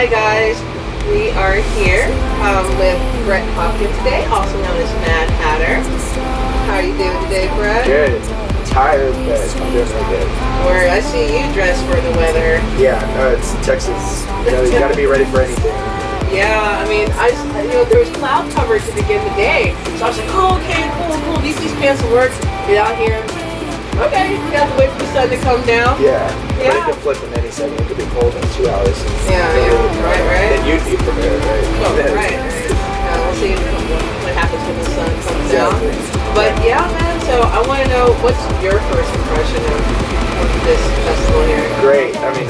Hi guys, we are here with Brett Hopkin today, also known as Madhatter. How are you doing today, Brett? Good. Tired, but I'm doing really good. Where I see you dressed for the weather. Yeah, no, it's Texas. You gotta be ready for anything. Yeah, I mean, there was cloud cover to begin the day, so I was like, oh, okay, cool. These pants will work. Get out here. Okay, we have to wait for the sun to come down. Yeah. But it could flip in any second. It could be cold in 2 hours. Yeah, right. Then you'd be prepared, right? Oh, right. We'll see what happens when the sun comes down. But yeah, man, so I want to know, what's your first impression of this festival here? Great. I mean,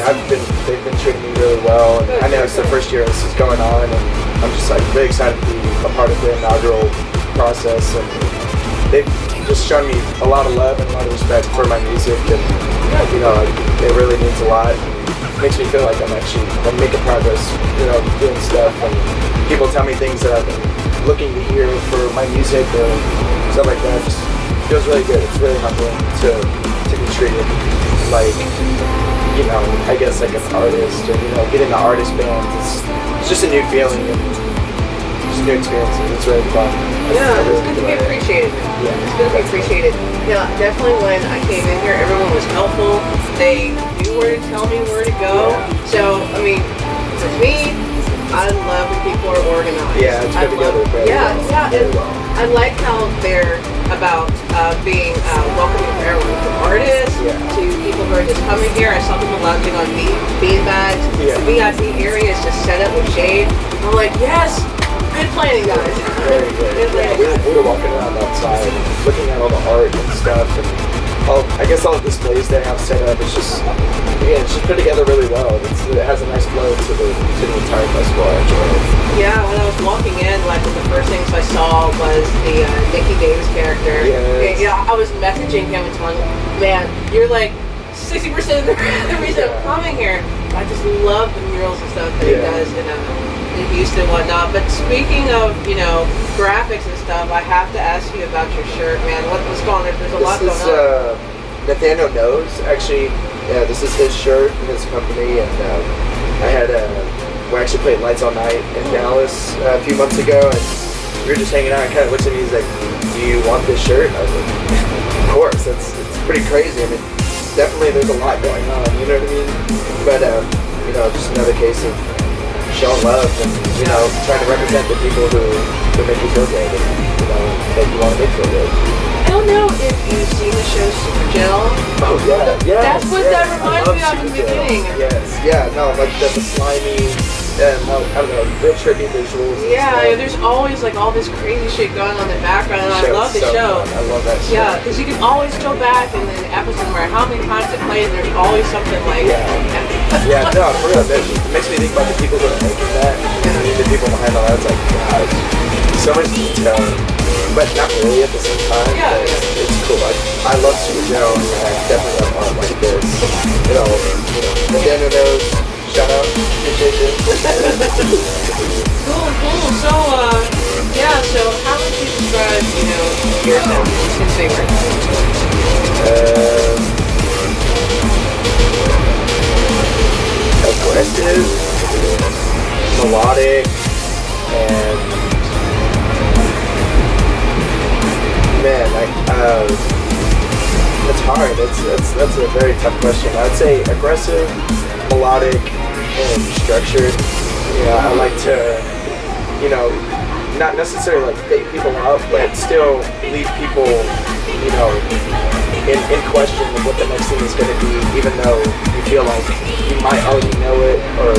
they've been treating me really well. And I know it's the first year this is going on, and I'm just like really excited to be a part of the inaugural process. And they've just shown me a lot of love and a lot of respect for my music, and it really means a lot. It makes me feel like I'm making progress, doing stuff, and people tell me things that I've been looking to hear for my music or stuff like that. It just feels really good. It's really humbling to be treated like, I guess like an artist, or getting the artist bands. It's just a new feeling and just new experiences. It's really fun. Yeah, it's good to be appreciated. Yeah. It's good to be appreciated. Yeah, definitely when I came in here, everyone was helpful. They knew where to tell me where to go. Yeah. So, I mean, for me, I love when people are organized. Yeah, it's put together very well. I like how they're about being welcoming for everyone, from artists to people who are just coming here. I saw people lounging on bean bags. Yeah. The VIP area is just set up with shade. I'm like, yes, good planning, guys. Very good. Good planning. We were walking around outside and looking at all the art and stuff, and all the displays they have set up. It's just put together really well. It has a nice flow to the entire festival. I enjoy it. Yeah, when I was walking in, one of the first things I saw was the Nicky Davis character. Yes. Yeah, I was messaging him and telling him, man, you're like 60% of the reason I'm coming here. I just love the murals and stuff that he does in Houston and whatnot. But speaking of, graphics and stuff, I have to ask you about your shirt, man. What's going on? There's a lot going on. Nathaniel knows, actually. Yeah, this is his shirt and his company, and we actually played Lights All Night in Dallas a few months ago, and we were just hanging out, and kind of looked at me, he's like, do you want this shirt? I was like, of course, it's pretty crazy. I mean, definitely there's a lot going on, you know what I mean? But, just another case of showing love and, trying to represent the people who make you feel good and, that you want to make feel good. I don't know if you've seen the show Super Gel. Oh, yeah. That's what that reminds me of in the beginning. Yes, like the slimy, I don't know, real trippy visuals. Yeah, there's always all this crazy shit going on in the background, and I love the show. Fun. I love that show. Yeah, because you can always go back and then the episode, no matter how many times it plays, there's always something like Yeah, no, for real. It makes me think about the people who are making that. The people behind all that. It's like, God, so much detail, but not really at the same time. Yeah. It's cool. I love Super Joe, and I definitely love art like this. Nathaniel knows. Shout out. Appreciate it. Cool. So, so how would you describe, yourself as favorite? Aggressive, melodic, and man, it's hard. That's a very tough question. I'd say aggressive, melodic, and structured. I like to, not necessarily fake people out, but still leave people, in question of what the next thing is going to be, even though you feel like you might already know it, or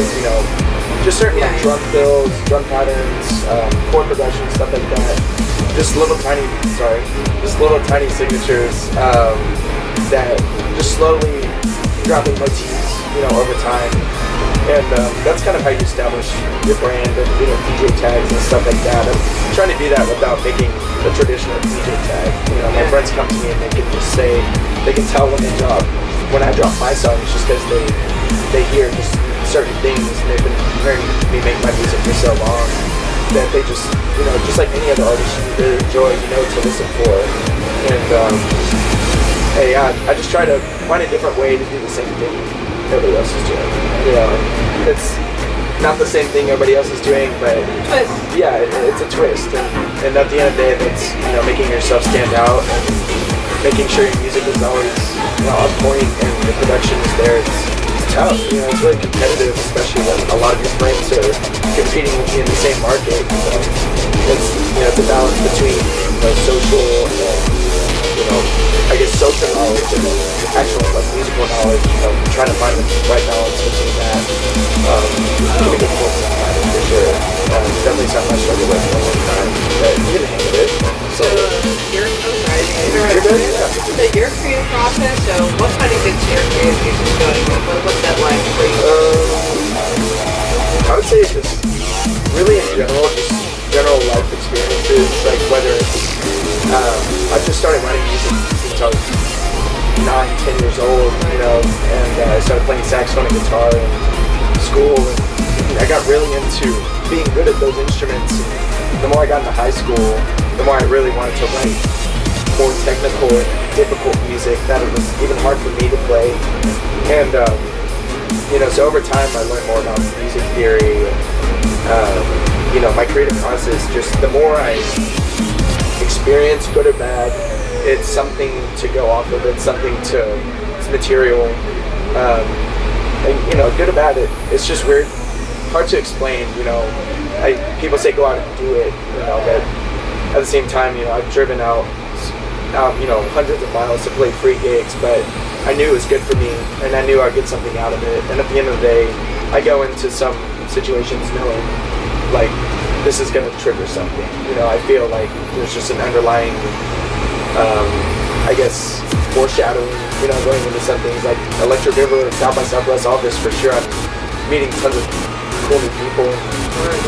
just certain drum fills, drum patterns, chord progression, stuff like that. Just little tiny signatures that just slowly dropping motifs, over time. And that's kind of how you establish your brand and DJ tags and stuff like that. I'm trying to do that without making a traditional DJ tag. My friends come to me and they can just say, they can tell when I drop my songs, just because they hear just certain things, and they've been hearing me make my music for so long that they just, just like any other artist you really enjoy, to listen for. And I just try to find a different way to do the same thing everybody else is doing. not the same thing everybody else is doing, but Twist. yeah, it's a twist. And at the end of the day, that's, you know, making yourself stand out and making sure your music is always, you know, on point and the production is there. It's tough. You know, it's really competitive, especially when a lot of your friends are competing with you in the same market. So it's, you know, it's a balance between, you know, social and, you know, I guess social knowledge and actual like musical knowledge. You know, trying to find the right balance between that. It's a difficult sometimes for sure. It's definitely something I struggle with for a long time, but you get the hang of it. So your You're good? Yeah. So your creative process. So what kind of gets your creative juices going? What's that like for you? I would say just really in general, just general life experiences, like whether it's, I just started writing music since I was 9, 10 years old, you know, and I started playing saxophone and guitar in school, and I got really into being good at those instruments. The more I got into high school, the more I really wanted to write more technical and difficult music that it was even hard for me to play. And you know, so over time I learned more about music theory. You know, my creative process, just the more I experience, good or bad, it's something to go off of. It's something to, it's material. And you know, good or bad, it's just weird, hard to explain. You know, people say go out and do it. You know, but at the same time, you know, I've driven out, you know, hundreds of miles to play free gigs, but I knew it was good for me, and I knew I'd get something out of it. And at the end of the day, I go into some situations knowing, like, this is gonna trigger something. You know, I feel like there's just an underlying, I guess, foreshadowing, you know, going into some things like Illectric River, South by Southwest, all this for sure. I'm meeting tons of cool new people,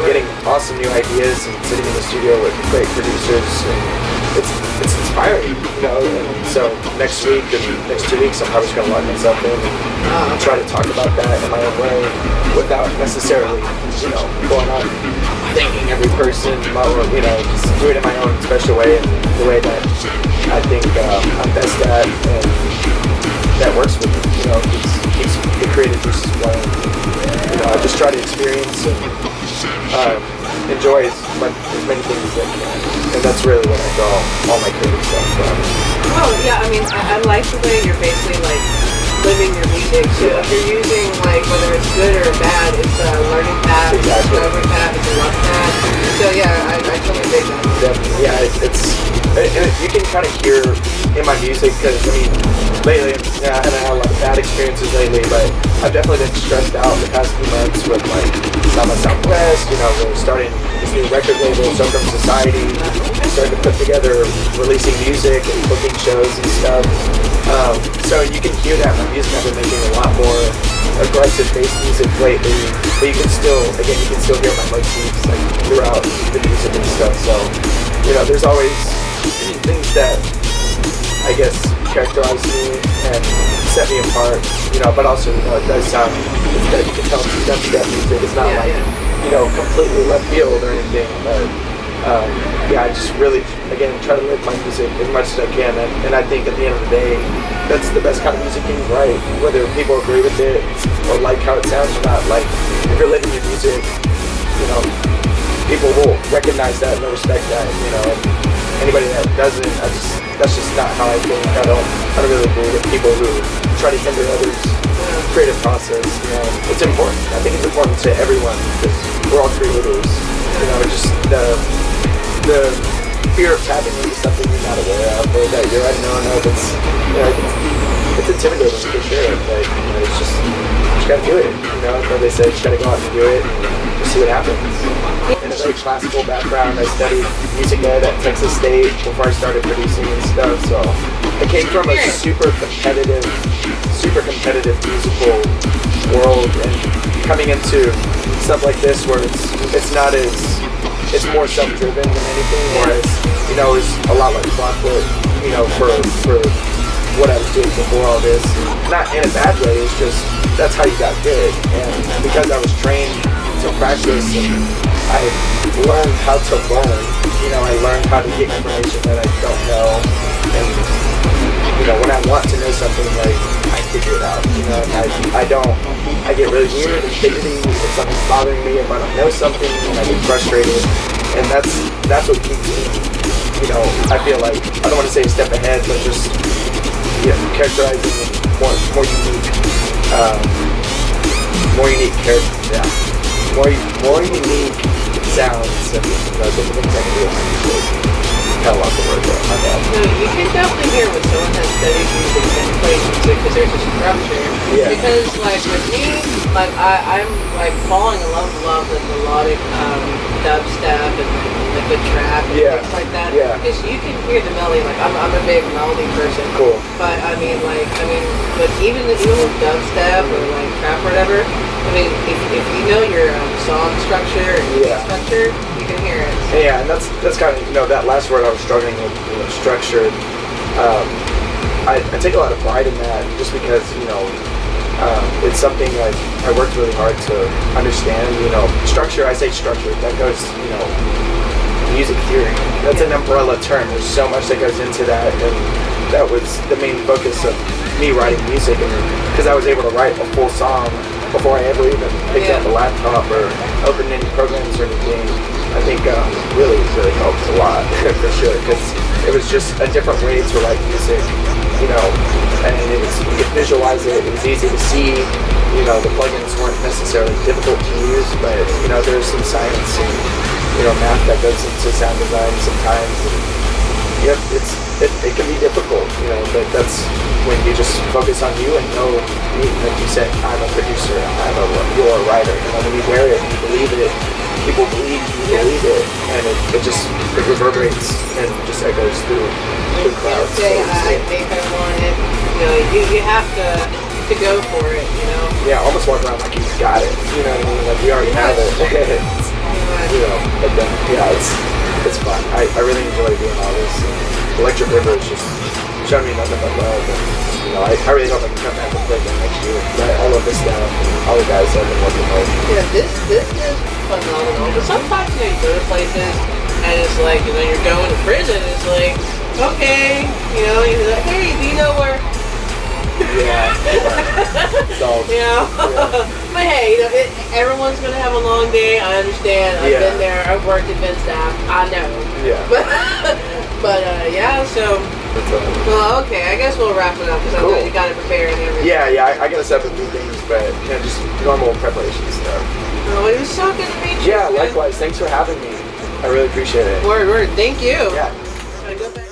getting awesome new ideas, and sitting in the studio with great producers. And it's inspiring, you know. And so next week and next 2 weeks, I'm probably just gonna lock myself in and try to talk about that in my own way, without necessarily, you know, going on thanking every person, you know, just do it in my own special way, and the way that I think I'm best at, and that works for me. You know, keeps the creative juices flowing. You know, I just try to experience and enjoy as many things as I can, and that's really what I draw all my creative stuff from. Oh yeah, I mean, I like the way you're basically like living your music. So if you're using, like, whether it's good or bad, it's a learning path, it's a discovery path, it's a love path. So yeah, I totally dig that. Definitely, yeah, and you can kind of hear in my music, because I mean, lately, yeah, I haven't had a lot of bad experiences lately, but I've definitely been stressed out the past few months with like South by Southwest. You know, we're starting this new record label, So From Society, starting to put together releasing music and booking shows and stuff. So you can hear that in my music. I've been making a lot more aggressive bass music lately, but you can still hear my motifs like throughout the music and stuff. So, you know, there's always things that I guess characterize me and set me apart, you know, but also, you know, it does sound, that you can tell it's dubstep music. It's not you know, completely left field or anything, but yeah, I just really, again, try to live my music as much as I can, and I think at the end of the day, that's the best kind of music you can write, whether people agree with it or like how it sounds or not. Like, if you're living your music, you know, people will recognize that and they'll respect that, you know, and anybody that doesn't, that's just not how I think. I don't really agree with people who try to hinder others' creative process. You know, it's important. I think it's important to everyone, because we're all creators. You know, just the fear of tapping into something you're not aware of, or that you're unknown of. It's, you know, it's intimidating for sure, but you know, it's just, you gotta do it. You know, as they say, you just gotta go out and do it and just see what happens. In a very classical background, I studied music ed at Texas State before I started producing and stuff. So I came from a super competitive musical world, and coming into stuff like this where it's not as, it's more self-driven than anything, whereas, you know, it's a lot like clockwork, you know, for what I was doing before all this. Not in a bad way, it's just, that's how you got good. And because I was trained to practice, and I learned how to learn, you know, I learned how to get information that I don't know. And, you know, when I want to know something, like, I figure it out. You know, and I get really weird and fidgety if something's bothering me, if I don't know something, and I get frustrated, and that's what keeps me, you know, I feel like, I don't want to say a step ahead, but just, characterizing more unique characters, more unique sounds and different things I can do in my music. Kind of lost the word there, my bad. No, you can definitely hear when someone has studied music and plays music because there's a structure. Yeah. Because like with me, like I'm like falling in love with melodic dubstep and liquid trap and things like that. Yeah. Because you can hear the melody. Like I'm a big melody person. Cool. But but even with dubstep or like trap or whatever, I mean, if you know your song structure and music structure, you can hear it. Yeah, and that's kind of, that last word I was struggling with, structured. I take a lot of pride in that just because, it's something I worked really hard to understand. Structure, I say structure, that goes, music theory. That's an umbrella term. There's so much that goes into that, and that was the main focus of me writing music, and because I was able to write a full song before I ever even picked up a laptop or opened any programs or anything, I think really helped a lot for sure, because it was just a different way to write music, and you could visualize it. It was easy to see. The plugins weren't necessarily difficult to use, but there's some science and math that goes into sound design sometimes. And, it can be difficult, but that's when you just focus on you and know, like you said, I'm a producer, you're a writer. When you wear it, you believe it, people believe you believe it, and it reverberates and just echoes through the crowd. I think I want it. You have to go for it, Yeah, almost walk around like you got it. You know what I mean? Like you already have it. But then, it's fun. I really enjoy doing all this. Electric River is just showing me nothing but love, and I really hope I can come back and play again next year. I love this stuff, and all the guys I've been working with. Yeah, this is phenomenal. But sometimes you go to places and it's like, you're going to prison. It's like, okay, you're like, hey, do you know where? Yeah. But hey, everyone's gonna have a long day. I understand. I've been there. I've worked at Vince staff. I know. Yeah. But so. Well, okay. I guess we'll wrap it up because I know you got to prepare and everything. Yeah. I gotta set up a few things, but just normal preparation stuff. Oh, it was so good to meet you. Yeah, likewise. Thanks for having me. I really appreciate it. Word. Thank you. Yeah. Go back.